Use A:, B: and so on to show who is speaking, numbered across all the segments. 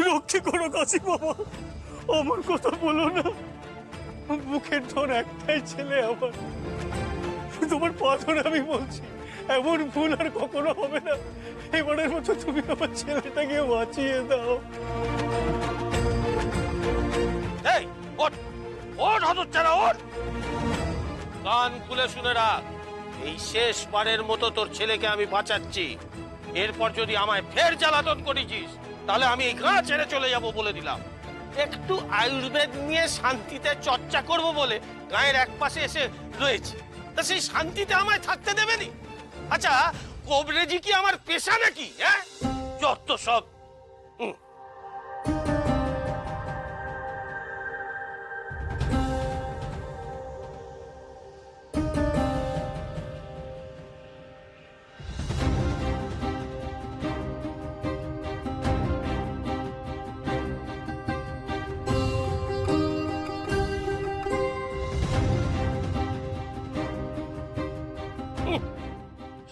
A: রক্ষে করো কাশি বাবা, আমার কথা বলো না। মুখের ধর একটাই ছেলে আমার, তোমার পা ধরে আমি বলছি, এমন ভুল আর কখনো হবে না। এবারের মতো তুমি আমার ছেলেটাকে বাঁচিয়ে দাও।
B: এই ওঠ, ওঠ হতচ্ছাড়া, ওঠ। কান খুলে শুনে রাখ, এই শেষবারের মতো তোর ছেলেকে আমি বাঁচাচ্ছি। এরপর যদি আমায় ফের জ্বালাতন করেছিস তাহলে আমি এই গাঁ ছেড়ে চলে যাব বলে দিলাম। একটু আয়ুর্বেদ নিয়ে শান্তিতে চর্চা করব বলে গায়ের এক পাশে এসে রয়েছে, তা সেই শান্তিতে আমায় থাকতে দেবেনি? আচ্ছা, কবরেজি কি আমার পেশা নাকি? হ্যাঁ, যত সব।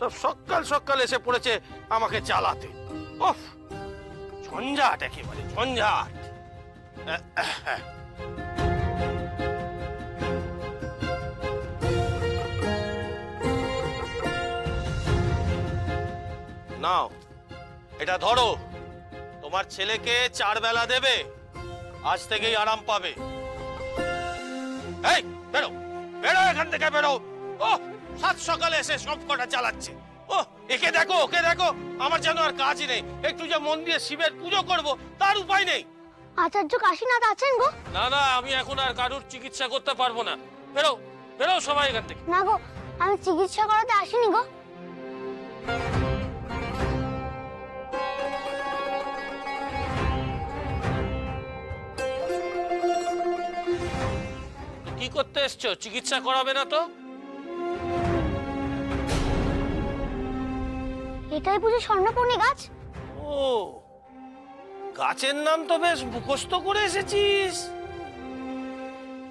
B: সব সকাল সকাল এসে পড়েছে আমাকে জ্বালাতে। ওফ, ঝঞ্ঝাট, একেবারে ঝঞ্ঝাট। নাও, এটা ধরো, তোমার ছেলেকে 4 বেলা দেবে, আজ থেকেই আরাম পাবে। এই বেরো, বেরো এখান থেকে, বেরো। ও, সাত সকালে এসে সব কটা চালাচ্ছে। ও, একে দেখো, ওকে দেখো, আমার যেন আর কাজই নেই। একটু যে মন দিয়ে শিবের পুজো করব তার উপায় নেই।
C: আচার্য কাশীনাথ আছেন গো?
B: না না, আমি এখন আর কারুর চিকিৎসা করতে পারবো না। বেরো, বেরো সবাই এখান থেকে।
C: না গো, আমি চিকিৎসা করাতে আসিনি গো।
B: কি করতে এসছো? চিকিৎসা করাবে না তো?
C: এটাই বুঝি স্বর্ণপর্ণী গাছ?
B: ও, গাছের নাম তো বেশ মুখস্থ করে এসেছিস।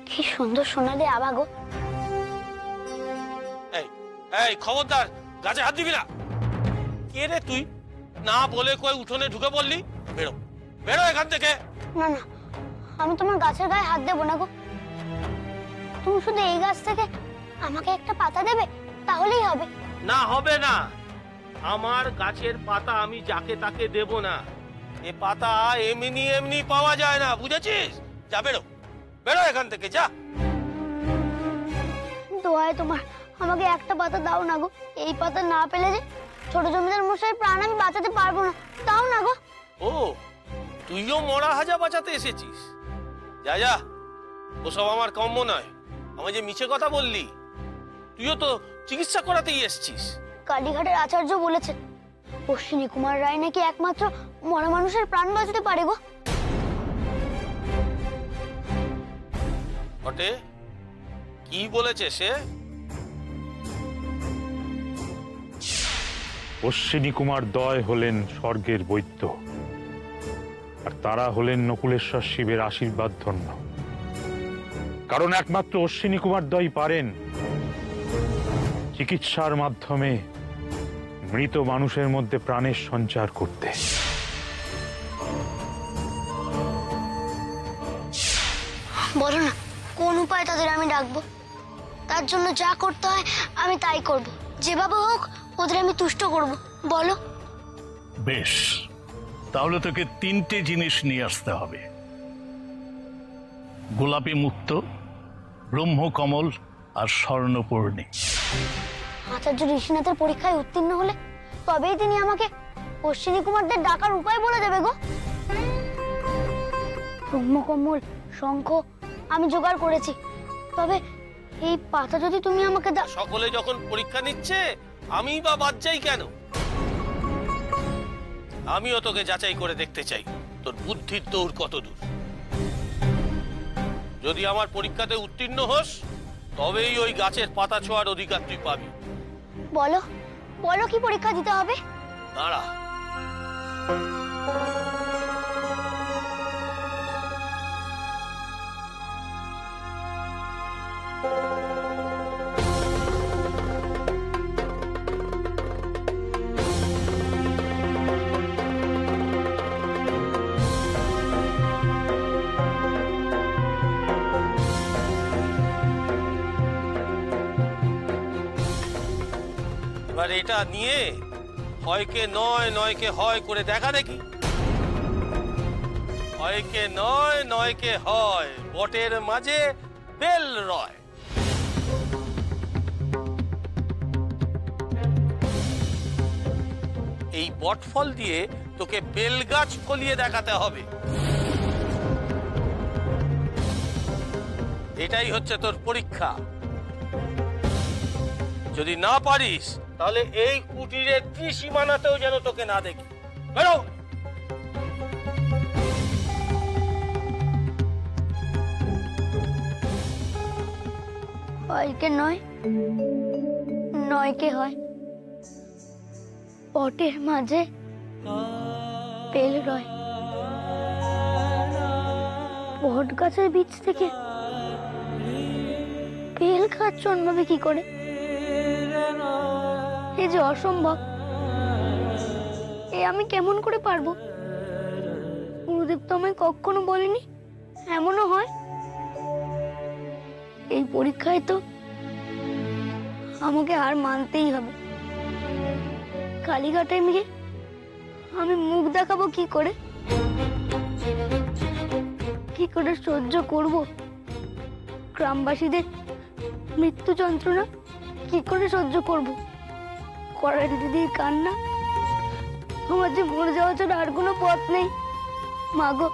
C: কি সুন্দর সোনালি আভা গো।
B: এই এই, খবরদার, গাছে হাত দিবি না। কে রে তুই? না বলে কই উঠোনে ঢুকে পড়লি? বেরো, বেরো এখান থেকে।
C: না না, আমি তোমার গাছের গায়ে হাত দেবো না গো। তুমি শুধু এই গাছ থেকে আমাকে একটা পাতা দেবে, তাহলেই হবে।
B: না, হবে না। আমার গাছের পাতা আমি যাকে তাকে দেব না। এ পাতা এমনি এমনি পাওয়া যায় না, বুঝেছিস? যা, বেরো, বেরো এখান থেকে, যা।
C: দোয়ায় তোমার, আমাকে একটা পাতা দাও না গো। এই পাতা না পেলে যে ছোট জমিদার মশাইয়ের প্রাণ আমি বাঁচাতে পারবো না। দাও না গো।
B: ও, তুইও মরা হাজা বাঁচাতে এসেছিস? যা যা, ওসব আমার কাম্য নয়। আমার যে মিছে কথা বললি, তুইও তো চিকিৎসা করাতেই এসেছিস।
C: কালীঘাটের আচার্য বলেছেন অশ্বিনী কুমার রায় নাকি একমাত্র মরা মানুষের প্রাণ বাঁচাতে পারে গো।
B: বটে, কি বলেছে সে?
D: অশ্বিনী কুমার দয় হলেন স্বর্গের বৈদ্য, আর তারা হলেন নকুলেশ্বর শিবের আশীর্বাদ ধন্য। কারণ একমাত্র অশ্বিনী কুমার দয় পারেন চিকিৎসার মাধ্যমে মৃত মানুষের মধ্যে প্রাণের সঞ্চার করতে।
C: বলো না, কোন উপায় তাদের আমি ডাকবো? তার জন্য যা করতে হয় আমি তাই করব। যেভাবে হোক ওদের আমি তুষ্ট করব। বলো।
E: বেশ, তাহলে তোকে 3টে জিনিস নিয়ে আসতে হবে: গোলাপী মুক্ত, ব্রহ্মকমল আর স্বর্ণপর্ণী।
C: আচার্য ঋষিনাথের পরীক্ষায় উত্তীর্ণ হলে তবেই তিনি আমাকে অশ্বিনী কুমারদের ডাকার উপায় বলে দেবে গো। ব্রহ্মকমল, শঙ্খ আমি জোগাড় করেছি, তবে এই পাতা যদি তুমি আমাকে দাও।
B: সকলে যখন পরীক্ষা নিচ্ছে, আমি বা বাদ যাই কেন? আমিও তোকে যাচাই করে দেখতে চাই তোর বুদ্ধির দৌড় কত দূর। যদি আমার পরীক্ষাতে উত্তীর্ণ হোস, তবেই ওই গাছের পাতা ছোঁয়ার অধিকার তুই পাবি।
C: বলো, বলো কি পরীক্ষা দিতে হবে?
B: দাঁড়া। এটা নিয়ে হয়কে নয় নয়কে হয় করে দেখা দেখি। হয়কে নয় নয়কে হয়, বটের মাঝে বেল রয়। এই বটফল দিয়ে তোকে বেল গাছ ফলিয়ে দেখাতে হবে। এটাই হচ্ছে তোর পরীক্ষা। যদি না পারিস তাহলে এই কুটিরের ত্রিসীমানাতেও যেন তোকে না দেখি। বেরো।
C: হয়কে নয় নয়কে হয়, বটের মাঝে বেল রয়। বট গাছের বীজ থেকে বেল গাছ জন্মাবে কি করে? এ যে অসম্ভব। এ আমি কেমন করে পারবো? গুরুদেব তো আমায় কখনো বলেনি এমনও হয়। এই পরীক্ষায় তো আমাকে হার মানতেই হবে। কালীঘাটে গিয়ে আমি মুখ দেখাবো কি করে? কি করে সহ্য করব গ্রামবাসীদের মৃত্যু যন্ত্রণা? কি করে সহ্য করব করালি দিদির কান্না? আমার যে মরে যাওয়া ছাড়া আর কোনো পথ নেই। মাগো,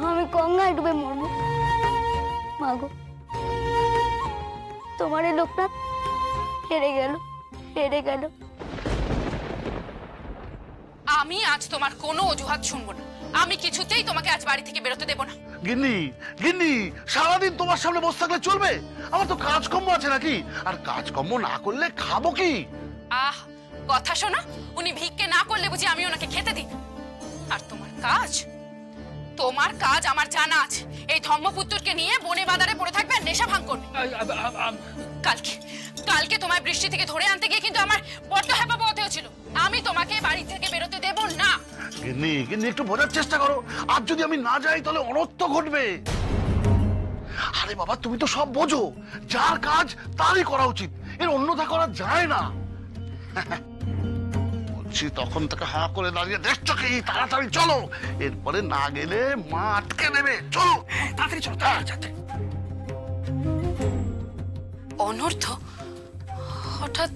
C: আমি গঙ্গায় ডুবে মরবো। মাগো, তোমার এই লোকনাথ হেরে গেল, হেরে গেল।
F: আমি আজ তোমার কোনো অজুহাত শুনবো না। আমি কিছুতেই তোমাকে আজ বাড়ি থেকে বেরোতে দেব না।
G: গিন্নি, গিন্নি, সারাদিন তোমার সামনে বসে থাকলে চলবে? আমার তো কাজকর্ম আছে নাকি? আর কাজকর্ম না করলে খাবো কি?
F: আহ, কথা শোনা। উনি ভিক্ষে না করলে বুঝি আমি ওনাকে খেতে দিই? আর তোমার কাজ, তোমার কাজ আমার জানা আছে। এই ধর্মপুত্রকে নিয়ে বনে বাজারে পড়ে থাকবে আর নেশা ভাঙ করবে। কালকে কালকে তোমায় বৃষ্টি থেকে ধরে আনতে গিয়ে কিন্তু আমার বড্ড হ্যাপাপা হতে হয়েছিল। আমি তোমাকে বাড়ি থেকে বেরোতে দেব না।
G: গিন্নি, গিন্নি, একটু বোঝার চেষ্টা করো। আর যদি আমি না যাই তাহলে অনর্থ ঘটবে। আরে বাবা, তুমি তো সব বোঝো। যার কাজ তারই করা উচিত, এর অন্যথা করা যায় না। বলছি তখন থেকে হাঁ করে দাঁড়িয়ে দেখছো কি? তাড়াতাড়ি চলো, এরপরে না গেলে মা আটকে নেবে। চলো তাড়াতাড়ি, চলো তাড়াতাড়ি।
F: অনর্থ হঠাৎ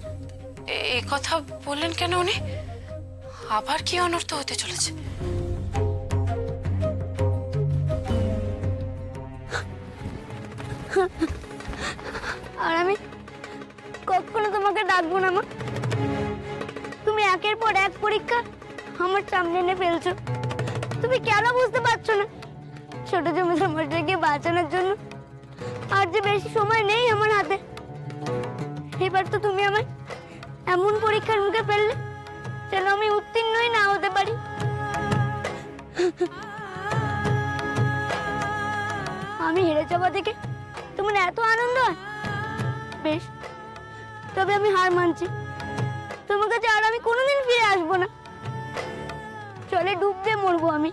F: এ কথা বললেন কেন উনি? আবার কি অনর্থ হতে চলেছে?
C: আর আমি কখনো তোমাকে ডাকবো না মা। তুমি একের পর এক পরীক্ষা আমার সামনে এনে ফেলছো। তুমি কেন বুঝতে পারছো না? ছোট জমিদার মশাইকে বাঁচানোর জন্য আর যে বেশি সময় নেই আমার হাতে। এবার তো তুমি আমায় এমন পরীক্ষার মুখে ফেললে যেন আমি উত্তীর্ণই না হতে পারি। আমি হেরে যাওয়া দেখে তোমার এত আনন্দ হয়? বেশ, তবে আমি হার মানছি। তোমার কাছে আর আমি কোনোদিন ফিরে আসবো না। চলে ডুব দিয়ে মরবো আমি।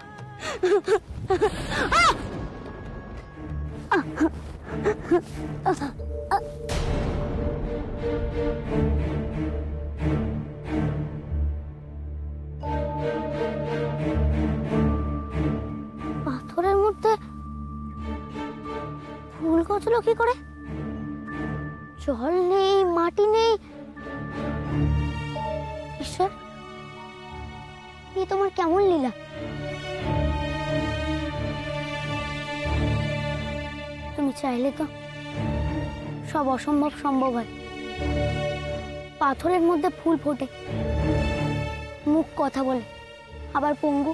C: পাথরের মধ্যে ফুল গছলো কি করে? জল নেই, মাটি নেই। ঈশ্বর, এই তোমার কেমন লীলা! তুমি চাইলে তো সব অসম্ভব সম্ভব হয়। পাথরের মধ্যে ফুল ফোটে, মুখ কথা বলে, আবার পঙ্গু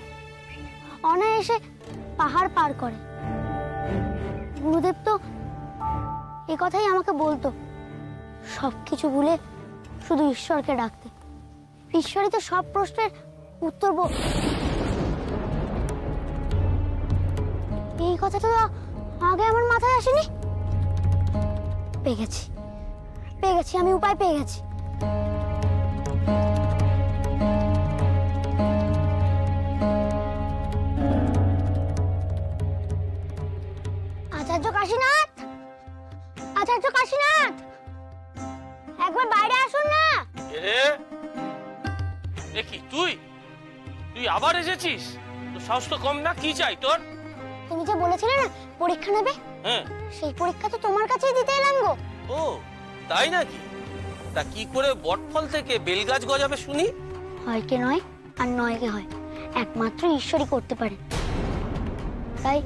C: অনায়াসে পাহাড় পার করে। গুরুদেব তো এ কথাই আমাকে বলতো, সবকিছু ভুলে শুধু ঈশ্বরকে ডাকতে। ঈশ্বরই তো সব প্রশ্নের উত্তর। এই কথাটা তো আগে আমার মাথায় আসেনি। পেয়ে গেছি, পেয়ে গেছি, আমি উপায় পেয়ে গেছি। আচার্য কাশীনাথ, আচার্য কাশীনাথ, একবার বাইরে আসুন না।
B: আবার এসেছিস? তোর সাহস তো কম না, কি চাই তোর?
C: তুমি যে বলেছিলে না পরীক্ষা নেবে,
B: হ্যাঁ,
C: সেই পরীক্ষা তো তোমার কাছেই দিতে এলাম গো।
B: ও তাই নাকি? তা কি করে বটফল থেকে বেলগাছ গজাবে শুনি?
C: হয় কে নয় আর নয় কে হয়, একমাত্র ঈশ্বরই করতে পারে। তাই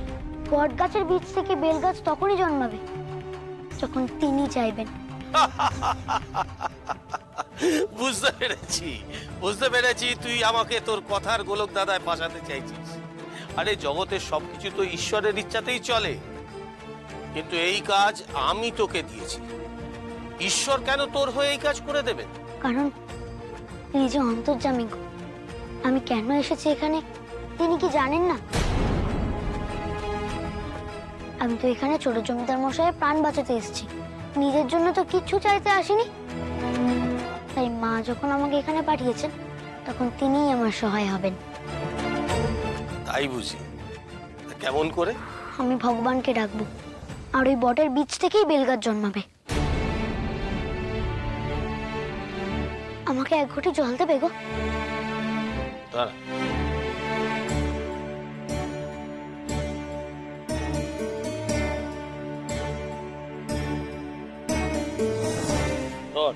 C: বট গাছের বীজ থেকে বেলগাছ তখনই জন্মাবে যখন তিনি চাইবেন।
B: বুঝতে পেরেছি তুই আমাকে তোর কথার গোলক দাদায় ফাঁসাতে চাইছিস। আরে জগতের সবকিছু তো ঈশ্বরের ইচ্ছাতেই চলে, কিন্তু এই কাজ আমি তোকে দিয়েছি, ঈশ্বর কেন তোর হয়ে এই কাজ করে দেবেন?
C: কারণ তিনি যে অন্তর্যামী গো। আমি কেন এসেছি এখানে তিনি কি জানেন না? আমি তো এখানে ছোট জমিদার মশাইয়ের প্রাণ বাঁচাতে এসেছি, নিজের জন্য তো কিচ্ছু চাইতে আসিনি। তাই মা যখন আমাকে এখানে পাঠিয়েছেন তখন তিনিই আমার সহায় হবেন।
B: তাই বুঝি? কেমন করে?
C: আমি ভগবানকে ডাকবো আর ওই বটের বীজ থেকেই বেলগাছ জন্মাবে। আমাকে এক ঘটি জল দেবে গো।
B: দাঁড়া। ধর।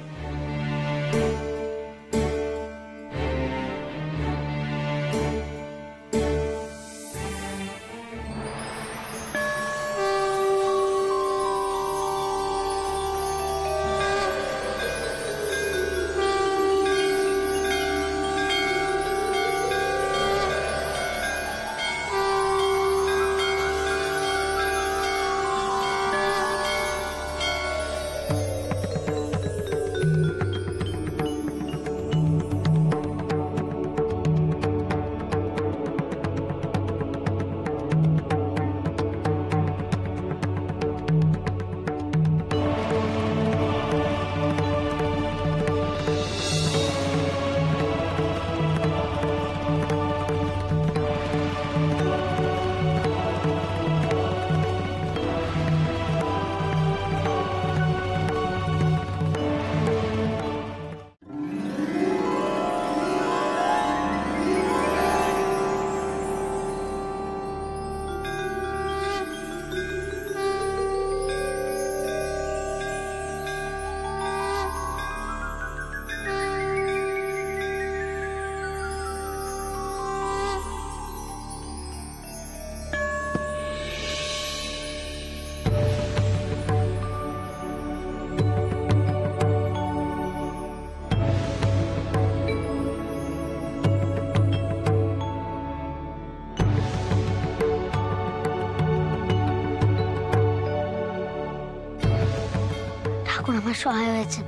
C: ঠাকুর আমার সহায় হয়েছেন।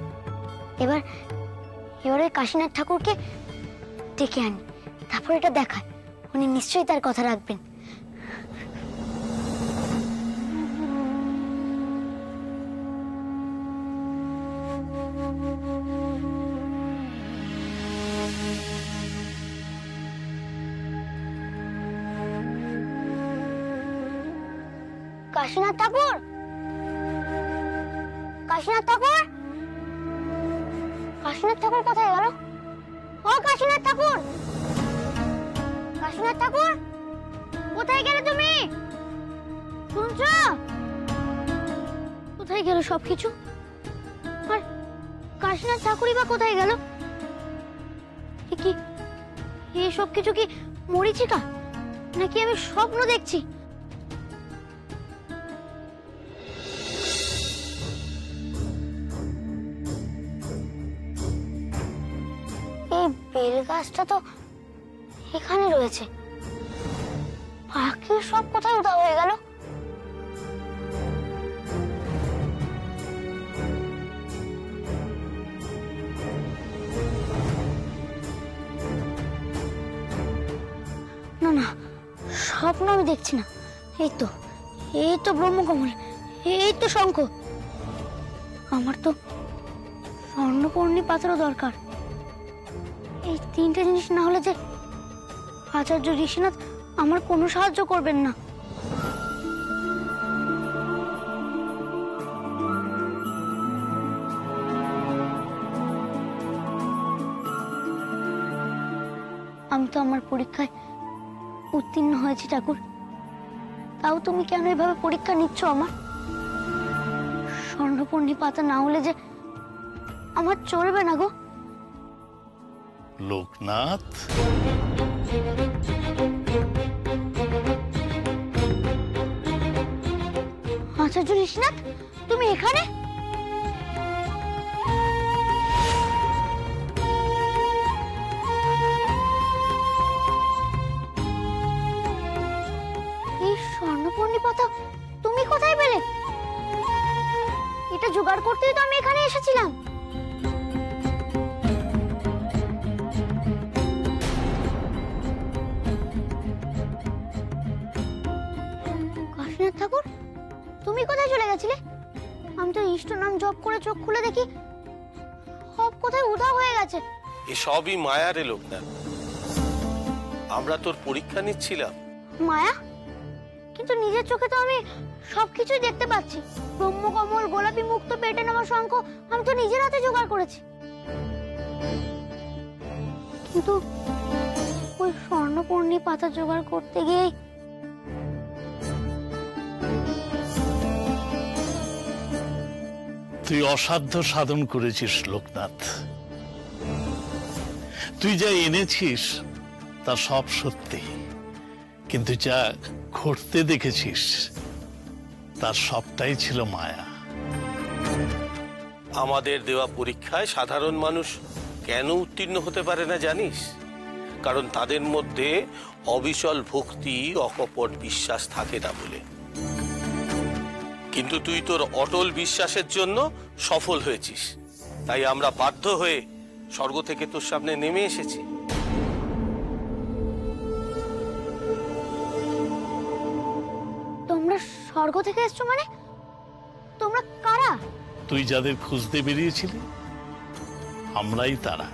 C: এবার ওই কাশীনাথ ঠাকুরকে ডেকে আনি, তারপর এটা দেখায় উনি নিশ্চয়ই তার কথা রাখবেন। কাশীনাথ ঠাকুর, কাশীনাথ ঠাকুর, কাশীনাথ ঠাকুর কোথায় গেল? ও কাশীনাথ ঠাকুর, কাশীনাথ ঠাকুর কোথায় গেলে তুমি? শুনছো? কোথায় গেল সবকিছু? আর কাশীনাথ ঠাকুরই বা কোথায় গেল? কি এই সবকিছু কি মরীচিকা নাকি আমি স্বপ্ন দেখছি? এই বেল গাছটা তো এখানে রয়েছে, বাকি সব কোথায় উধাও হয়ে গেল? না না, স্বপ্ন আমি দেখছি না। এই তো ব্রহ্মকমল, এই তো শঙ্খ। আমার তো স্বর্ণপর্ণী পাথরও দরকার। এই তিনটে জিনিস না হলে যে আচার্য ঋষিনাথ আমার কোনো সাহায্য করবেন না। আমি তো আমার পরীক্ষায় উত্তীর্ণ হয়েছি ঠাকুর, তাও তুমি কেন এভাবে পরীক্ষা নিচ্ছ আমার? স্বর্ণপর্ণী পাতা না হলে যে আমার চলবে না গো।
E: লোকনাথ,
C: আচার্য ঋষিনাথ, তুমি এখানে? এই স্বর্ণপর্ণী পাতা তুমি কোথায় পেলে? এটা জোগাড় করতেই তো আমি এখানে এসেছিলাম। কাশীনাথ ঠাকুর, তুমি কোথায় চলে গেছিলে? আমি তো ইষ্ট নাম জপ করে চোখ খুলে দেখি সব কোথায় উধাও হয়ে গেছে।
B: এসবই মায়া রে লোকনাথ, আমরা তোর পরীক্ষা নিচ্ছিলাম।
C: মায়া? কিন্তু নিজের চোখে তো আমি সবকিছুই দেখতে পাচ্ছি। ব্রহ্মকমল, গোলাপি মুক্ত, পেটে নেওয়া শঙ্খ আমি তো নিজের হাতে জোগাড় করেছি। কিন্তু ওই স্বর্ণপর্ণী পাতা জোগাড় করতে গিয়ে
E: তুই অসাধ্য সাধন করেছিস লোকনাথ। তুই যা এনেছিস তা সব সত্যি, কিন্তু যা ঘটতে দেখেছিস তার সবটাই ছিল মায়া।
B: আমাদের দেওয়া পরীক্ষায় সাধারণ মানুষ কেন উত্তীর্ণ হতে পারে না জানিস? কারণ তাদের মধ্যে অবিচল ভক্তি, অকপট বিশ্বাস থাকে না বলে। কিন্তু তুই তোর অটল বিশ্বাসের জন্য সফল হয়েছিস, তাই আমরা বাধ্য হয়ে স্বর্গ থেকে তোর সামনে নেমে এসেছি।
C: তোমরা স্বর্গ থেকে এসছো মানে? তোমরা কারা?
E: তুই যাদের খুঁজতে বেরিয়েছিলি আমরাই তারা।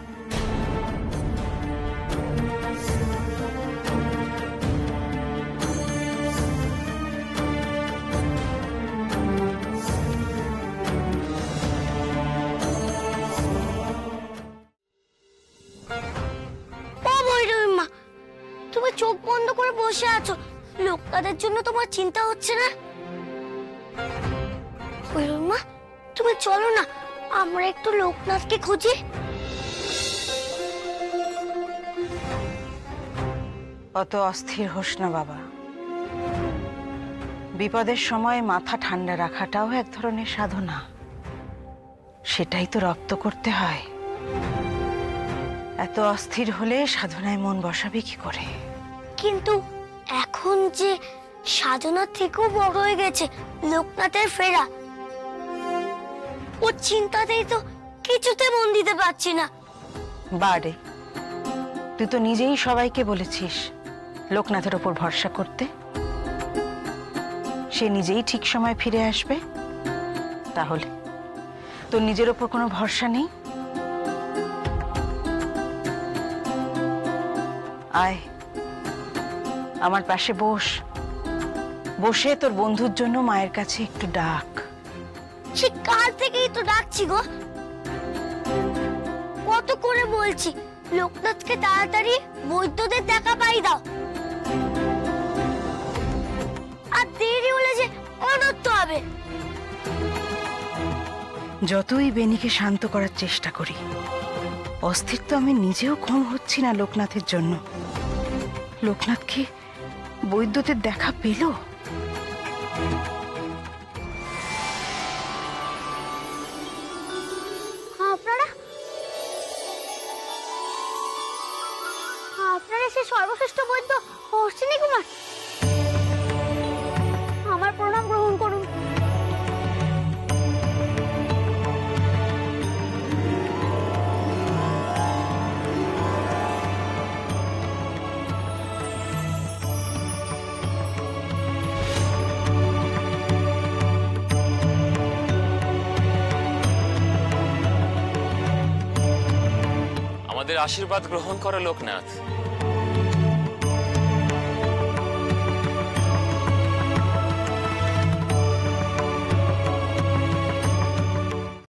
C: তুমি চোখ বন্ধ করে বসে আছো, লোকনাথের জন্য তোমার চিন্তা হচ্ছে না? মা, তুমি চলো না, আমরা একটু লোকনাথকে খুঁজি।
H: অত অস্থির হোস না বাবা। বিপদের সময় মাথা ঠান্ডা রাখাটাও এক ধরনের সাধনা। সেটাই তো রপ্ত করতে হয়। এত অস্থির হলে সাধনায় মন বসাবে কি করে?
C: কিন্তু এখন যে সাধনা থেকেও বড় হয়ে গেছে লোকনাথের ফেরা, ও চিন্তাতেই তো কিছুতে মন দিতে পারছি না।
H: বারে, তুই তো নিজেই সবাইকে বলেছিস লোকনাথের ওপর ভরসা করতে। সে নিজেই ঠিক সময় ফিরে আসবে। তাহলে তোর নিজের ওপর কোনো ভরসা নেই? আয় আমার পাশে বস, বসে তোর বন্ধুর জন্য মায়ের কাছে একটু ডাক।
C: সে কাল থেকেই তো ডাকছি গো, কত করে বলছি লোকনাথকে তাড়াতাড়ি বৈদ্যদের দেখা পাই দাও, আর দেরি হলে যে অনর্থ হবে।
H: যতই বেনিকে শান্ত করার চেষ্টা করি, অস্থির তো আমি নিজেও কম হচ্ছি না লোকনাথের জন্য। লোকনাথ কি বৈদ্যদের দেখা পেল?
C: আপনারা সে সর্বশ্রেষ্ঠ বৈদ্য অশ্বিনী কুমার, আমার প্রণাম গ্রহণ করুন।
I: আমাদের আশীর্বাদ গ্রহণ করো লোকনাথ।